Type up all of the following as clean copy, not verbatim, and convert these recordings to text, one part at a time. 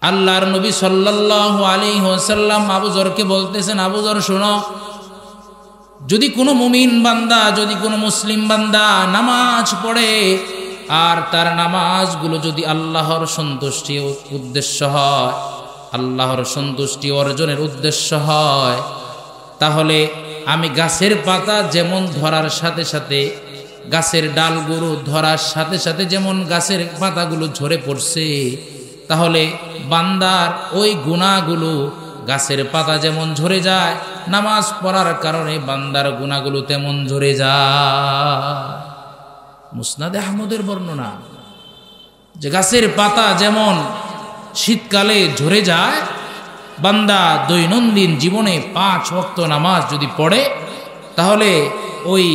আল্লাহর নবী সাল্লাল্লাহু আলাইহি ওয়াসাল্লাম আবু যরকে বলতেছেন, আবু যর শোনো, যদি কোনো মুমিন বান্দা, যদি কোনো মুসলিম বান্দা নামাজ পড়ে আর তার নামাজগুলো যদি আল্লাহর সন্তুষ্টি উদ্দেশ্য হয়, আল্লাহর সন্তুষ্টি অর্জনের উদ্দেশ্য হয়, তাহলে আমি গাছের পাতা যেমন ধরার সাথে সাথে, গাছের ডালগুলো ধরার সাথে সাথে যেমন গাছের পাতাগুলো ঝরে পড়ছে, তাহলে বান্দার ওই গুনাহগুলো গাছের পাতা যেমন ঝরে যায়, নামাজ পড়ার কারণে বান্দার গুনাহগুলো তেমন ঝরে যায়। মুসনাদে আহমদের বর্ণনা যে গাছের পাতা যেমন শীতকালে ঝরে যায়, বান্দা দৈনন্দিন জীবনে 5 ওয়াক্ত নামাজ যদি পড়ে তাহলে ওই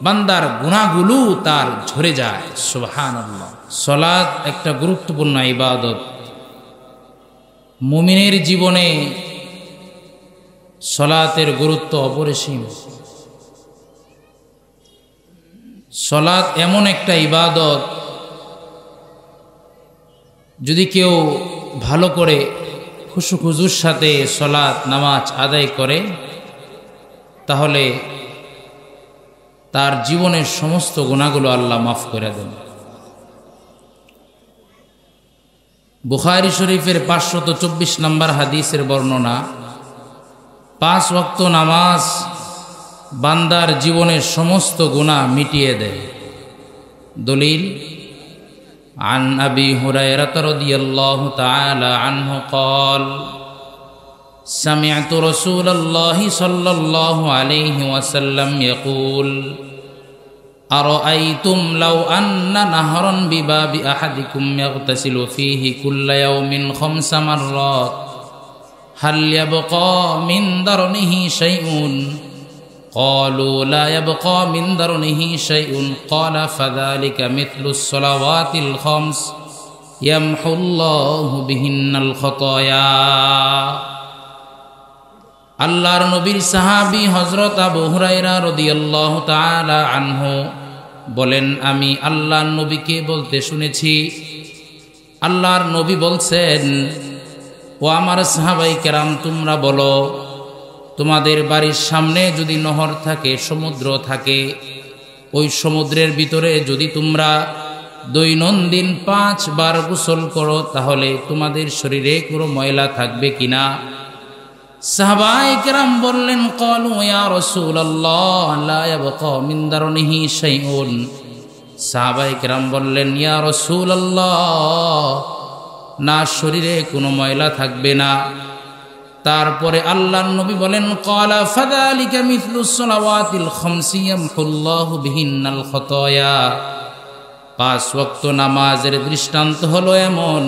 বান্দার গুনাহগুলো তার ঝরে যায়। সুবহানাল্লাহ। সালাত একটা গুরুত্বপূর্ণ ইবাদত। মুমিনের জীবনে সালাতের গুরুত্ব অপরিসীম। সালাত এমন একটা ইবাদত, যদি কেউ ভালো করে খুশু খুজুর সাথে সালাত নামাজ আদায় করে তাহলে তার জীবনের সমস্ত গুনাহগুলো আল্লাহ মাফ করে দেন। বুখারী শরীফের 524 নম্বর হাদিসের বর্ণনা, 5 ওয়াক্ত নামাজ বান্দার জীবনের সমস্ত গুনাহ মিটিয়ে দেয়। দলিল, عن أبي هريرة رضي الله تعالى عنه قال سمعت رسول الله صلى الله عليه وسلم يقول أرأيتم لو أن نهرا بباب أحدكم يغتسل فيه كل يوم 5 مرات هل يبقى من درنه شيء قالوا لا يبقى من درنه شيء قال فذلك مثل الصلوات الخمس يمحو الله بهن الخطايا। আল্লাহর নবীর সাহাবী হযরত আবু হুরায়রা রাদিয়াল্লাহু তাআলা আনহু বলেন, আমি আল্লাহর নবীকে বলতে শুনেছি, আল্লাহর নবী বলছেন, ও আমার সাহাবায়ে কেরাম, তোমরা বলো, তোমাদের বাড়ির সামনে যদি নহর থাকে, সমুদ্র থাকে, ওই সমুদ্রের ভিতরে যদি তোমরা দৈনন্দিন 5 বার গোসল করো তাহলে তোমাদের শরীরে কোনো ময়লা থাকবে কিনা? সাহাবায়ে কেরাম বললেন, ক্বালু ইয়া রাসূলুল্লাহ লা ইয়াবকা মিন দারনিহি শাইউন। সাহাবায়ে কেরাম বললেন, ইয়া রাসূলুল্লাহ, না, শরীরে কোনো ময়লা থাকবে না। তারপরে আল্লাহর নবী বলেন, ক্বালা ফাযালিকা মিথলুস সালাওয়াতিল খামসি ইয়ামহুল্লাহু বিহিন্নাল খতায়া। 5 ওয়াক্ত নামাজের দৃষ্টান্ত হলো এমন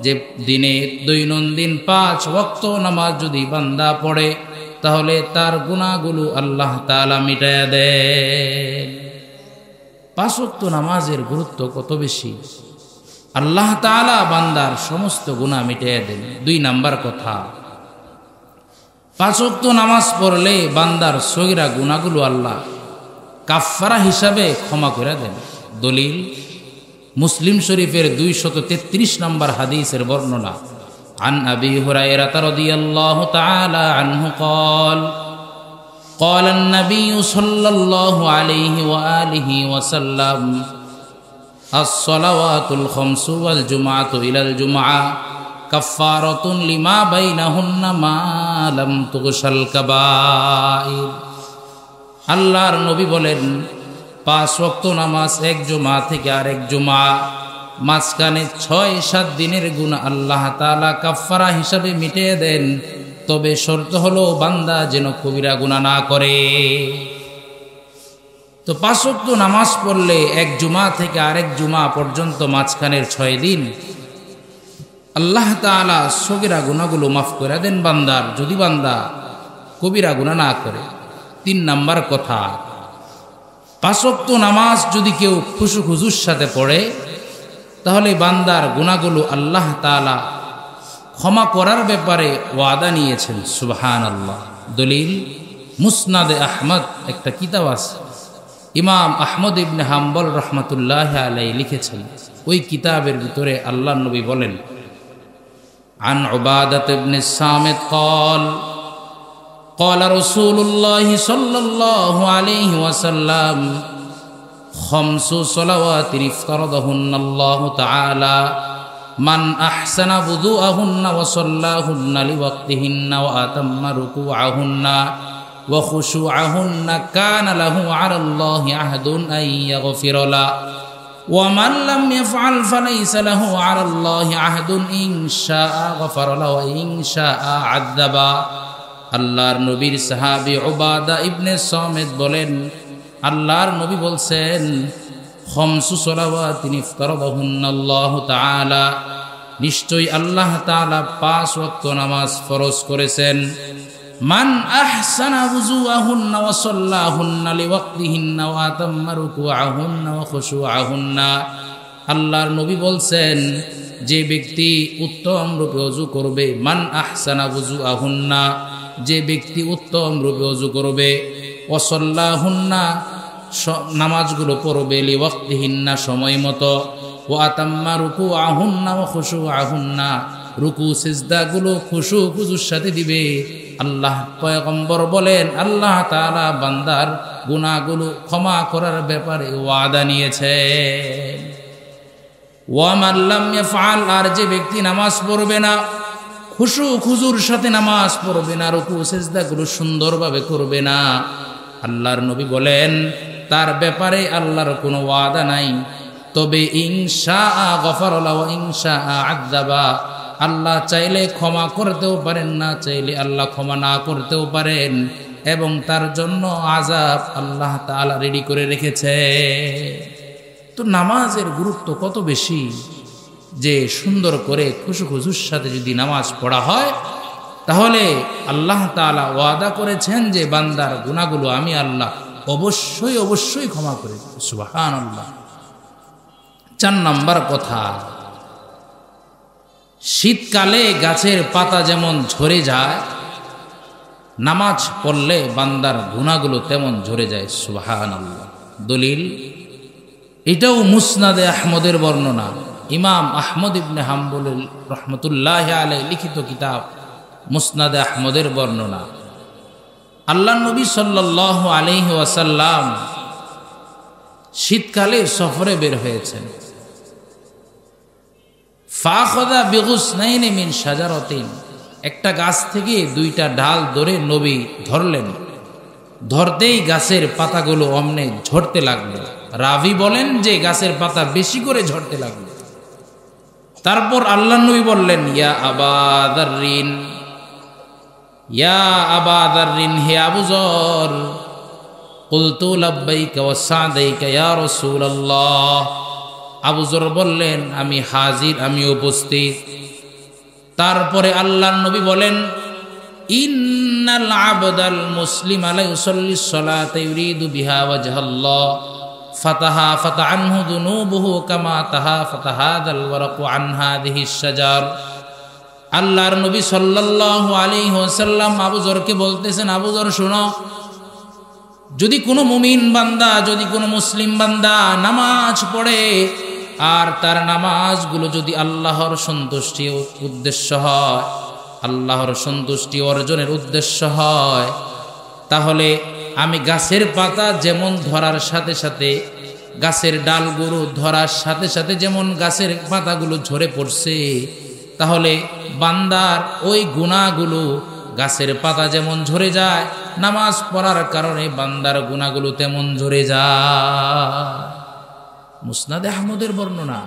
যে দিনে দৈনন্দিন 5 ওয়াক্ত নামাজ যদি বান্দা পড়ে তাহলে তার গুনাহগুলো আল্লাহ তাআলা মিটায়া দেন। 5 ওয়াক্ত নামাজের গুরুত্ব কত বেশি! আল্লাহ তাআলা বান্দার সমস্ত গুনাহ মিটায়া দেন। 2 নাম্বার কথা, 5 ওয়াক্ত নামাজ পড়লে বান্দার সগীরা গুনাহগুলো আল্লাহ কাফফারা হিসাবে ক্ষমা করে দেন। দলিল, মুসলিম শরীফের 233 নম্বর হাদিসের বর্ণনা, عن أبي هريرة رضي الله تعالى عنه قال قال النبي صلى الله عليه وآله وسلم الصلوات الخمس والجمعة إلى الجمعة كفارة لما بينهن ما لم تغشى الكبائر। আল্লাহর নবী বলেন, 5 ওয়াক্ত নামাজ এক জুমা থেকে আরেক জুমা, মাঝখানে 6-7 দিনের গুনাহ আল্লাহ তাআলা কাফফারা হিসাবে মিটিয়ে দেন। তবে শর্ত হলো বান্দা যেন কবিরা গুনাহ না করে। তো 5 ওয়াক্ত নামাজ পড়লে এক জুমা থেকে আরেক জুমা পর্যন্ত মাঝখানের 6 দিন আল্লাহ তাআলা সগীরা গুনাহগুলো মাফ করে দেন বান্দার, যদি বান্দা কবিরা গুনাহ না করে। 3 নাম্বার কথা, 5 ওয়াক্ত নামাজ যদি কেউ খুশু খুজুর সাথে পড়ে তাহলে বান্দার গুনাহগুলো আল্লাহ তাআলা ক্ষমা করার ব্যাপারে ওয়াদা নিয়েছেন। সুবহানাল্লাহ। দলিল, মুসনাদে আহমদ একটা কিতাব আছে, ইমাম আহমদ ইবনে হাম্বল রাহমাতুল্লাহি আলাইহি লিখেছেন। ওই কিতাবের ভিতরে আল্লাহর নবী বলেন, عن عبادة بن الصامت قال قال رسول الله صلى الله عليه وسلم خمس صلوات افترضهن الله تعالى من أحسن وضوءهن وصلاهن لوقتهن وأتم ركوعهن وخشوعهن كان له على الله عهد أن يغفر له ومن لم يفعل فليس له على الله عهد إن شاء غفر له وإن شاء عذب আল্লাহর নবীর সাহাবী উবাদা ইবনে সামিত বলেন আল্লাহর নবী বলছেন খামসু সালাওয়াতিন ইফতারাদাহুন্নাল্লাহু তাআলা নিশ্চয়ই আল্লাহ তাআলা 5 ওয়াক্ত নামাজ ফরজ করেছেন মান আহসানা wudu'ahunna ওয়া সাল্লাহুন্না লিওয়াক্তিহিন্না ওয়া আতাম্মা রুকু'আহুন্না ওয়া খুশু'আহুন্না আল্লাহর নবী বলছেন যে ব্যক্তি উত্তম রূপে ওযু করবে মান আহসানা wudu'ahunna যে ব্যক্তি উত্তম রূপে ওযু করবে ওয়া সাল্লাহুন্না নামাজগুলো পড়বে লিওয়াক্তিহিন্না সময় মতো ওয়া আতাম্মা রুকু'আহুন্না ওয়া খুশু'আহুন্না রুকু সিজদাগুলো খুশু খুজুর সাথে দিবে আল্লাহ পয়গম্বর বলেন আল্লাহ তাআলা বান্দার গুনাহগুলো ক্ষমা করার ব্যাপারে ওয়াদা নিয়েছেন ওয়া মান লাম ইয়াফআল আর যে ব্যক্তি নামাজ পড়বে না খুশু খুজুর সাথে নামাজ পড়বে না রুকু সিজদাগুলো সুন্দরভাবে করবে না আল্লাহর নবী বলেন তার ব্যাপারে আল্লাহর কোনো ওয়াদা নাই তবে ইনশাআ গফার লাহু ওয়া ইনশাআ আযাবা আল্লাহ চাইলে ক্ষমা করতেও পারেন না চাইলে আল্লাহ ক্ষমা না করতেও পারেন এবং তার জন্য আযাব আল্লাহ তাআলা রেডি করে রেখেছে তো নামাজের গুরুত্ব কত বেশি যে সুন্দর করে খুশু খুজুর সাথে যদি নামাজ পড়া হয় তাহলে আল্লাহ তাআলা ওয়াদা করেছেন যে বান্দার গুনাহগুলো আমি আল্লাহ অবশ্যই অবশ্যই ক্ষমা করে দেব সুবহানাল্লাহ 4 নাম্বার কথা শীতকালে গাছের পাতা যেমন ঝরে যায় নামাজ পড়লে বান্দার গুনাহগুলো তেমন ঝরে যায় সুবহানাল্লাহ দলিল এটাও মুসনাদে আহমদের বর্ণনা ইমাম আহমদ ইবনে হাম্বল রাহমাতুল্লাহি আলাইহি লিখিত কিতাব মুসনাদে আহমদের বর্ণনা আল্লাহর নবী সাল্লাল্লাহু আলাইহি ওয়াসাল্লাম শীতকালে সফরে বের হয়েছেন ফাখাযা বিগুসনাইন মিন শাজারাতিন একটা গাছ থেকে 2টা ডাল ধরে নবী ধরলেন ধরতেই গাছের পাতাগুলো অমনে ঝরতে লাগলো রাবী বলেন যে গাছের পাতা বেশি করে ঝরতে লাগলো তারপর আল্লাহর নবী বললেন ইয়া আবা যাররিন হে আবু যর কুলতু লাব্বাইকা ওয়া সাদাইকা ইয়া রাসূলুল্লাহ আবু যর বললেন আমি হাজির আমি উপস্থিত তারপরে আল্লাহর নবী বলেন ইন্নাল আবদাল মুসলিম লা ইউসাল্লি সলাতা ইউরিদু বিহা ওয়াজহাল্লাহ ফাতাহা ফাতাআনহু দুনুবুহু কামা তাহা ফাতাহাদাল ওয়ারাকু আন হাদিহিশ শাজার আল্লাহর নবী সাল্লাল্লাহু আলাইহি ওয়াসাল্লাম আবু যরকে বলতেছেন আবু যর শোনো যদি কোনো মুমিন বান্দা যদি কোনো মুসলিম বান্দা নামাজ পড়ে আর তার নামাজগুলো যদি আল্লাহর সন্তুষ্টির উদ্দেশ্য হয় আল্লাহর সন্তুষ্টি অর্জনের উদ্দেশ্য হয় তাহলে আমি গাছের পাতা যেমন ধরার সাথে সাথে গাছের ডালগুলো ধরার সাথে সাথে যেমন গাছের পাতাগুলো ঝরে পড়ছে তাহলে বান্দার ওই গুনাহগুলো গাছের পাতা যেমন ঝরে যায় নামাজ পড়ার কারণে বান্দার গুনাহগুলো তেমন ঝরে যায় মুসনাদে আহমদের বর্ণনা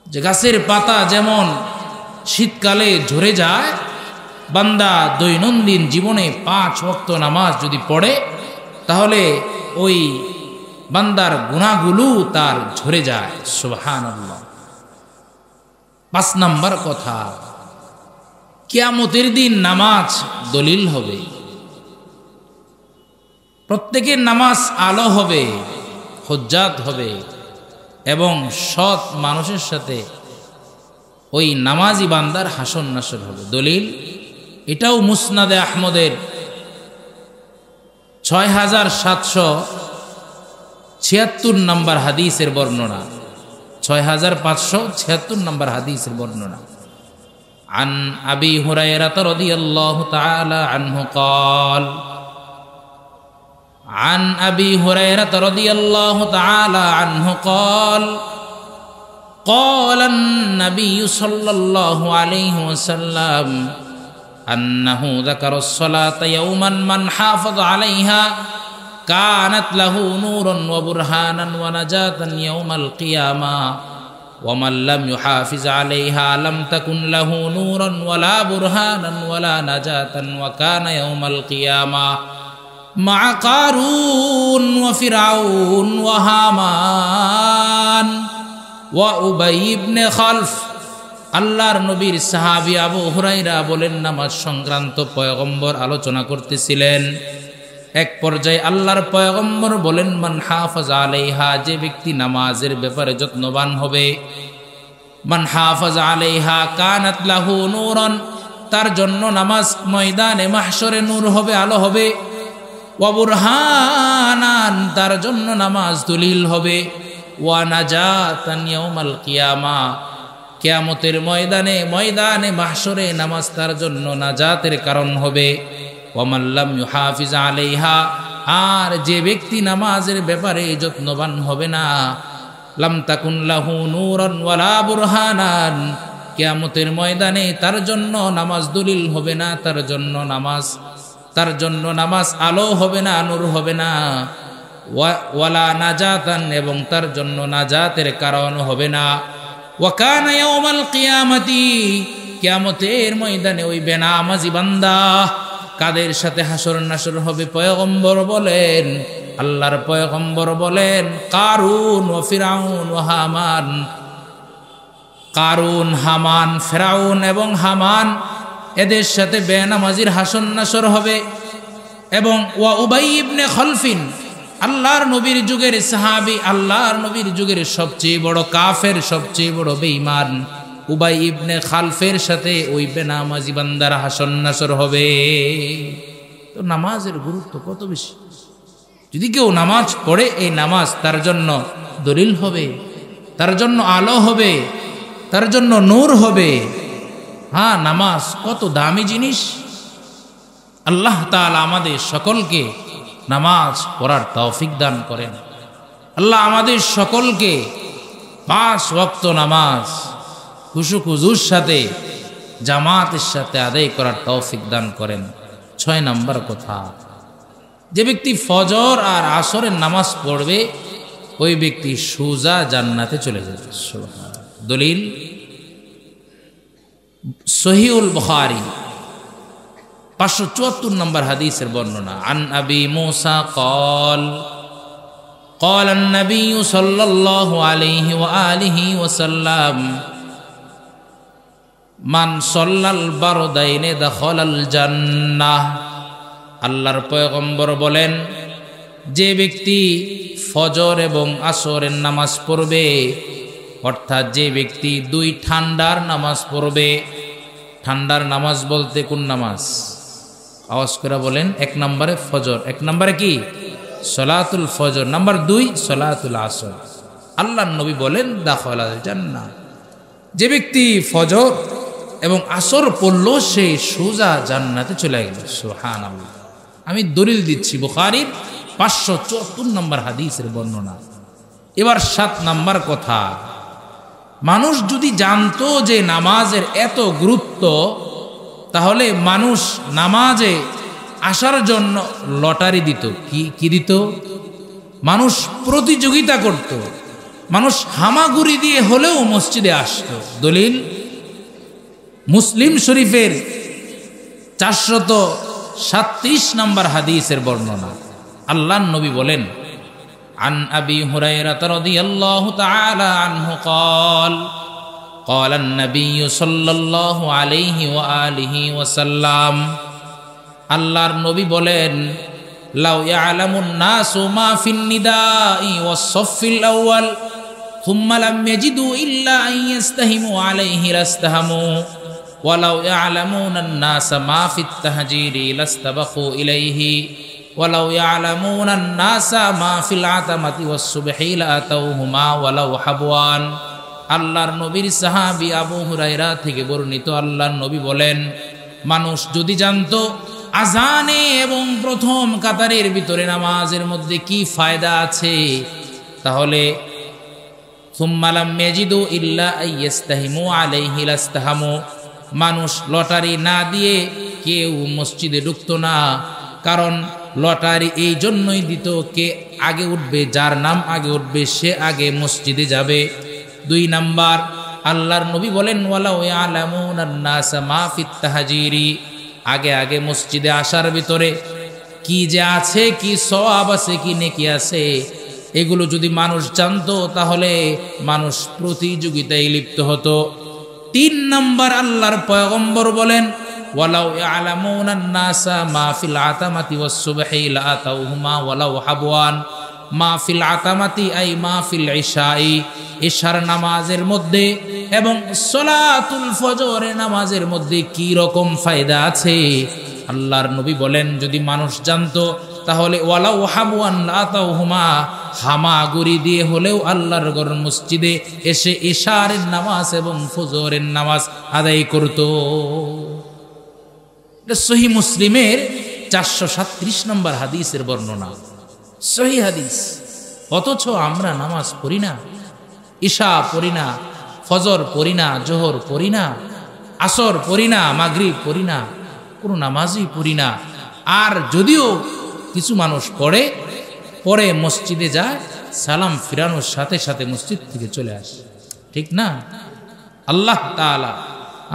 যে গাছের পাতা যেমন শীতকালে ঝরে যায় বান্দা দৈনন্দিন জীবনে 5 ওয়াক্ত নামাজ যদি পড়ে তাহলে ওই বান্দার গুনাহগুলো তার ঝরে যায় সুবহানাল্লাহ 5 নাম্বার কথা কিয়ামতের দিন নামাজ দলিল হবে প্রত্যেকের নামাজ আলো হবে হুজ্জাত হবে এবং সৎ মানুষের সাথে ওই নামাজি বান্দার হাসন নাসর হবে দলিল এটাও মুসনাদে আহমদের 6776 নম্বর হাদিসের বর্ণনা 6576 নম্বর হাদিসের বর্ণনা عن أبي هريرة رضي الله تعالى عنه قال عن أبي هريرة رضي الله تعالى عنه قال قال النبي صلى الله عليه وسلم أنه ذكر الصلاة يوما من حافظ عليها كانت له نورا وبرهانا ونجاة يوم القيامة ومن لم يحافظ عليها لم تكن له نورا ولا برهانا ولا نجاة وكان يوم القيامة مع قارون وفرعون وهامان وأبي بن خلف আল্লাহর নবীর সাহাবী আবু হুরায়রা বলেন নামাজ সংক্রান্ত পয়গম্বর আলোচনা করতেছিলেন। এক পর্যায়ে আল্লাহর পয়গম্বর বলেন মান হাফাজ আলাইহা, যে ব্যক্তি নামাজের ব্যাপারে যত্নবান হবে, মান হাফাজ আলাইহা কানাত লাহু নূরান, তার জন্য নামাজ ময়দানে মাহশরে নূর হবে, আলো হবে, ওয়া বুরহানান, তার জন্য নামাজ দলিল হবে, ওয়া নাজাতান ইয়াউমাল কিয়ামা, কিয়ামতের ময়দানে মাহশরে নামাজ তার জন্য নাজাতের কারণ হবে। ওয়া মান লাম ইউহাফিজ আলাইহা, আর যে ব্যক্তি নামাজের ব্যাপারে যত্নবান হবে না, লাম তাকুন লাহু নূরান ওয়ালা বুরহানান, কিয়ামতের ময়দানে তার জন্য নামাজ দলিল হবে না, তার জন্য নামাজ আলো হবে না, নূর হবে না, ওয়ালা নাজাতান, এবং তার জন্য নাজাতের কারণ হবে না। ওয়া কানা ইয়াউমাল কিয়ামতি, কিয়ামতের ময়দানে ওই বেনামাজি বান্দা কাদের সাথে হাসর নাসর হবে? পয়গম্বর বলেন, আল্লাহর পয়গম্বর বলেন কারুন ওয়া ফিরাউন ওয়া হামান, কারুন, হামান, ফিরাউন এবং হামান, এদের সাথে বেনামাজির হাসর নাসর হবে। এবং ওয়া উবাই ইবনে খলফিন, আল্লাহর নবীর যুগের সাহাবী, আল্লাহর নবীর যুগের সবচেয়ে বড় কাফের, সবচেয়ে বড় বেঈমান উবাই ইবনে খালফের সাথে ওই বেনামাজি বান্দার হাসর নাসর হবে। তো নামাজের গুরুত্ব কত বেশি! যদি কেউ নামাজ পড়ে, এই নামাজ তার জন্য দলিল হবে, তার জন্য আলো হবে, তার জন্য নূর হবে। হ্যাঁ, নামাজ কত দামি জিনিস! আল্লাহ তাআলা আমাদের সকলকে নামাজ পড়ার তৌফিক দান করেন। আল্লাহ আমাদের সকলকে 5 ওয়াক্ত নামাজ খুশুর সাথে জামাতের সাথে আদায় করার তৌফিক দান করেন। 6 নম্বর কথা, যে ব্যক্তি ফজর আর আসরের নামাজ পড়বে, ওই ব্যক্তি সোজা জান্নাতে চলে যাবে। দলিল সহিহুল বুখারী 574 নম্বর হাদিসের বর্ণনা। আন আবি মুসা قال قال النبي صلى الله عليه وآله وسلم من صلى البردين دخل الجنة, আল্লাহর পয়গম্বর বলেন, যে ব্যক্তি ফজর এবং আসরের নামাজ পড়বে, অর্থাৎ যে ব্যক্তি 2 ঠান্ডার নামাজ পড়বে। ঠান্ডার নামাজ বলতে কোন নামাজ? আওয়াজ করে বলেন। 1 নম্বরে ফজর, 1 নম্বরে কি? সলাতুল ফজর। নাম্বার 2 সলাতুল আসর। আল্লাহর নবী বলেন দাখালাল জান্নাহ, যে ব্যক্তি ফজর এবং আসর পড়ল, সে সোজা জান্নাতে চলে গেল। সুবহানাল্লাহ। আমি দলিল দিচ্ছি, বুখারীর 574 নম্বর হাদিসের বর্ণনা। এবার 7 নম্বর কথা, মানুষ যদি জানতো যে নামাজের এত গুরুত্ব, তাহলে মানুষ নামাজে আসার জন্য লটারি দিত। কি দিত? মানুষ প্রতিযোগিতা করত, মানুষ হামাগুড়ি দিয়ে হলেও মসজিদে আসতো। দলিল মুসলিম শরীফের 437 নম্বর হাদিসের বর্ণনা। আল্লাহর নবী বলেন, عن أبي هريرة رضي الله تعالى عنه قال قال النبي صلى الله عليه وآله وسلم, আল্লাহর নবী বলেন, লাউ ইয়ালামুন নাসু মা ফিন নিদাই ওয়াস সাফিল আউয়াল থুম্মা লাম ইয়াজিদু ইল্লা আন ইস্তাহিমু আলাইহি লাস্তাহামু ওয়া লাউ ইয়ালামুনান নাসা মা ফিত তাহজিরি লাস্তাবাকু ইলাইহি ওয়া লাউ ইয়ালামুনান নাসা মা ফিল আতামাতি ওয়াস সুবহি লাআতাউহুমা ওয়া লাউ হাবওয়ান। আল্লাহর নবীর সাহাবী আবু হুরায়রা থেকে বর্ণিত, আল্লাহর নবী বলেন, মানুষ যদি জানতো আজানে এবং প্রথম কাতারের ভিতরে নামাজের মধ্যে কি ফায়দা আছে, তাহলে সুম্মা লাম ইয়াজিদু ইল্লা আইয়াস্তাহিমু আলাইহি লাস্তাহামু, মানুষ লটারি না দিয়ে কেউ মসজিদে ঢুকতো না। কারণ লটারি এই জন্যই দিত, কে আগে উঠবে, যার নাম আগে উঠবে সে আগে মসজিদে যাবে। 2 নাম্বার, আল্লাহর নবী বলেন, ওয়ালাউ ইয়ালামুনান নাসা মা ফিত তাহজিরি, আগে আগে মসজিদে আসার ভিতরে কি যে আছে, কি সওয়াব আছে, কি নেকি আছে, এগুলো যদি মানুষ জানতো তাহলে মানুষ প্রতিযোগিতায় লিপ্ত হতো। 3 নাম্বার, আল্লাহর পয়গম্বর বলেন, ওয়ালাউ ইয়ালামুনান নাসা মা ফিল আতামাতি ওয়াস সুবহি লাআতাউহুমা ওয়ালাউ হাবওয়ান, মা ফিল আতামাতি আই মা ফিল ইশাই, ইশার নামাজের মধ্যে এবং সলাতুল ফজরের নামাজের মধ্যে কি রকম ফায়দা আছে, আল্লাহর নবী বলেন যদি মানুষ জানতো তাহলে ওয়ালাউ হাবওয়ান লাআতাউহুমা, হামাগুড়ি দিয়ে হলেও আল্লাহর ঘর মসজিদে এসে ইশারের নামাজ এবং ফজরের নামাজ আদায় করত। সহিহ মুসলিমের 437 নম্বর হাদিসের বর্ণনা, সহিহ হাদিস। অথচ আমরা নামাজ পড়ি না, ইশা পড়ি না, ফজর পড়ি না, জোহর পড়ি না, আসর পড়ি না, মাগরিব পড়ি না, কোনো নামাজই পড়ি না। আর যদিও কিছু মানুষ পড়ে মসজিদে যায়, সালাম ফিরানোর সাথে সাথে মসজিদ থেকে চলে আসে, ঠিক না? আল্লাহ তাআলা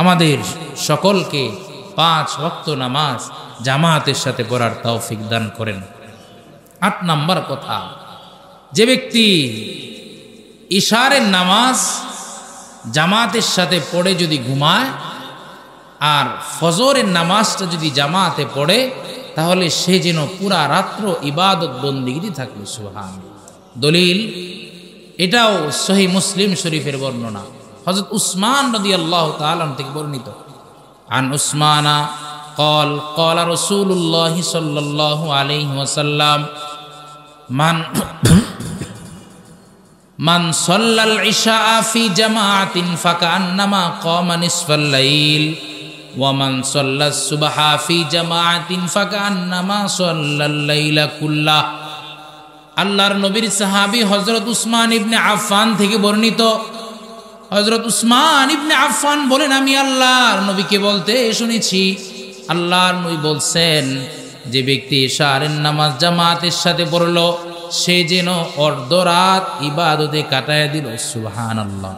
আমাদের সকলকে 5 ওয়াক্ত নামাজ জামাতের সাথে পড়ার তৌফিক দান করেন। 8 নাম্বার কথা, যে ব্যক্তি ইশারের নামাজ জামাতের সাথে পড়ে যদি ঘুমায় আর ফজরের নামাজটা যদি জামাতে পড়ে, তাহলে সে যেন পুরা রাত্র ইবাদত বন্দেগী থাকলো। সুবহানাল্লাহ। দলিল, এটাও সহিহ মুসলিম শরীফের বর্ণনা, হযরত উসমান রাদিয়াল্লাহু তাআলা থেকে বর্ণিত। আন উসমানা قال قال رسول الله صلى الله عليه وسلم من صلى العشاء في جماعة فكأنما قام نصف الليل ومن صلى الصبح في جماعة فكأنما صلى الليل كله। আল্লাহর নবীর সাহাবী হযরত উসমান ইবনে আফফান থেকে বর্ণিত, হযরত উসমান ইবনে আফফান বলেন, আমি আল্লাহর নবীকে বলতে শুনেছি, আল্লাহর নবী বলছেন, যে ব্যক্তি ইশারের নামাজ জামাতের সাথে পড়লো সে যেন অর্ধরাত ইবাদতে কাটায় দিল। সুবহানাল্লাহ।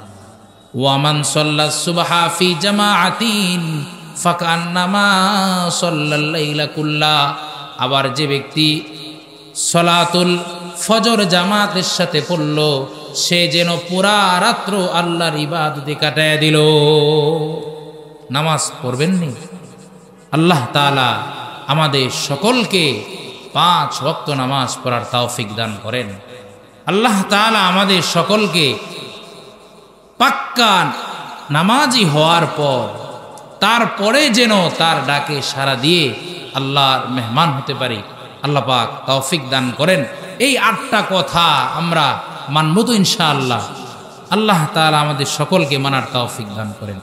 ওয়া মান সাল্লাস সুবহা ফি জামাআতিন ফাকান্নামা সাল্লাল লাইলা কুল্লাহ, আবার যে ব্যক্তি সলাতুল ফজর জামাতের সাথে পড়লো সে যেন পুরা রাত্র আল্লাহর ইবাদতে কাটায় দিল। নামাজ পড়বেননি? আল্লাহ তাআলা আমাদের সকলকে 5 ওয়াক্ত নামাজ পড়ার তৌফিক দান করেন। আল্লাহ তাআলা আমাদের সকলকে পাক্কা নামাজি হওয়ার পর তারপরে যেন তার ডাকে সাড়া দিয়ে আল্লাহর মেহমান হতে পারি। আল্লাহ পাক তৌফিক দান করেন। এই 8টা কথা আমরা মানব তো ইনশাআল্লাহ। আল্লাহ তাআলা আমাদের সকলকে মানার তৌফিক দান করেন।